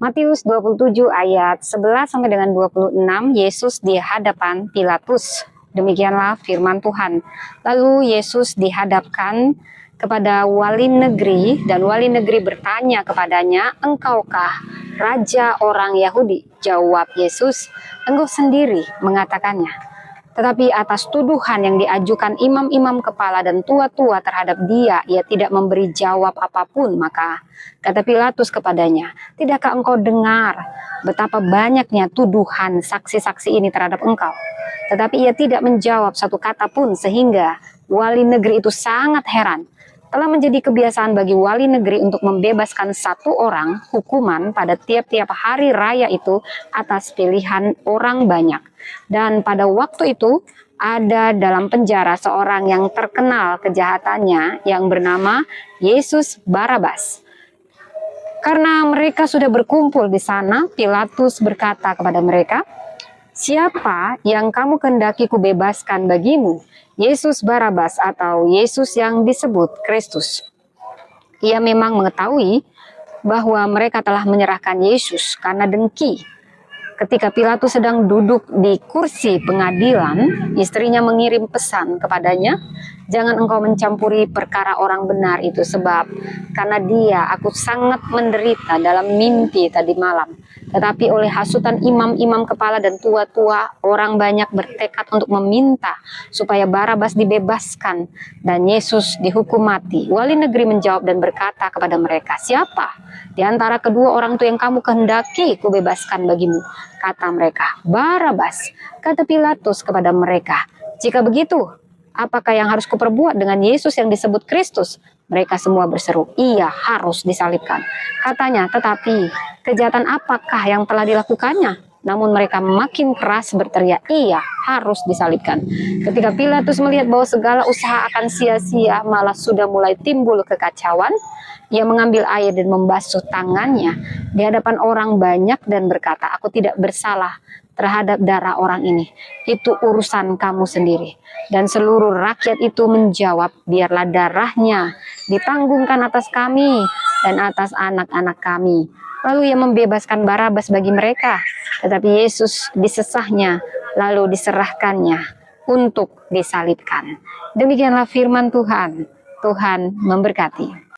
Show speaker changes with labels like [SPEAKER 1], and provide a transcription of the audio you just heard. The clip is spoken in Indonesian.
[SPEAKER 1] Matius 27 ayat 11 sampai dengan 26, Yesus di hadapan Pilatus. Demikianlah firman Tuhan. Lalu Yesus dihadapkan kepada wali negeri, dan wali negeri bertanya kepadanya, "Engkaukah raja orang Yahudi?" Jawab Yesus, "Engkau sendiri mengatakannya." Tetapi atas tuduhan yang diajukan imam-imam kepala dan tua-tua terhadap dia, ia tidak memberi jawab apapun. Maka kata Pilatus kepadanya, "Tidakkah engkau dengar betapa banyaknya tuduhan saksi-saksi ini terhadap engkau?" Tetapi ia tidak menjawab satu kata pun, sehingga wali negeri itu sangat heran. Telah menjadi kebiasaan bagi wali negeri untuk membebaskan satu orang hukuman pada tiap-tiap hari raya itu atas pilihan orang banyak. Dan pada waktu itu ada dalam penjara seorang yang terkenal kejahatannya yang bernama Yesus Barabas. Karena mereka sudah berkumpul di sana, Pilatus berkata kepada mereka, "Siapa yang kamu kehendaki kubebaskan bagimu? Yesus Barabas atau Yesus yang disebut Kristus?" Ia memang mengetahui bahwa mereka telah menyerahkan Yesus karena dengki. Ketika Pilatus sedang duduk di kursi pengadilan, istrinya mengirim pesan kepadanya, "Jangan engkau mencampuri perkara orang benar itu, sebab karena dia aku sangat menderita dalam mimpi tadi malam." Tetapi oleh hasutan imam-imam kepala dan tua-tua, orang banyak bertekad untuk meminta supaya Barabas dibebaskan dan Yesus dihukum mati. Wali negeri menjawab dan berkata kepada mereka, "Siapa di antara kedua orang itu yang kamu kehendaki kubebaskan bagimu?" Kata mereka, "Barabas." Kata Pilatus kepada mereka, "Jika begitu, apakah yang harus kuperbuat dengan Yesus yang disebut Kristus?" Mereka semua berseru, "Ia harus disalibkan." Katanya, "Tetapi kejahatan apakah yang telah dilakukannya?" Namun mereka makin keras berteriak, "Ia harus disalibkan." Ketika Pilatus melihat bahwa segala usaha akan sia-sia, malah sudah mulai timbul kekacauan, ia mengambil air dan membasuh tangannya di hadapan orang banyak dan berkata, "Aku tidak bersalah terhadap darah orang ini. Itu urusan kamu sendiri." Dan seluruh rakyat itu menjawab, "Biarlah darahnya ditanggungkan atas kami dan atas anak-anak kami." Lalu ia membebaskan Barabas bagi mereka, tetapi Yesus disesahnya, lalu diserahkannya untuk disalibkan. Demikianlah firman Tuhan. Tuhan memberkati.